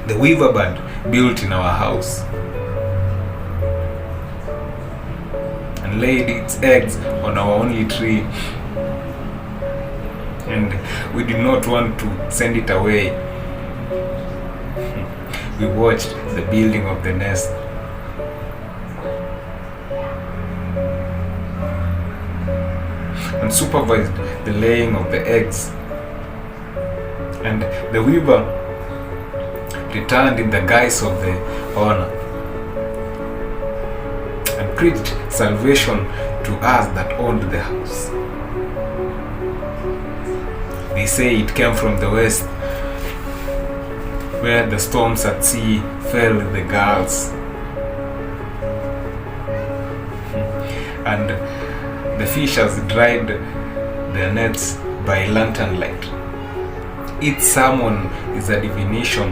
The weaver bird built in our house and laid its eggs on our only tree, and we did not want to send it away. We watched the building of the nest. And supervised the laying of the eggs. And the weaver returned in the guise of the owner and preached salvation to us that owned the house. They say it came from the west, where the storms at sea fell with the gulls, and the fishers dried their nets by lantern light. Each sermon is a divination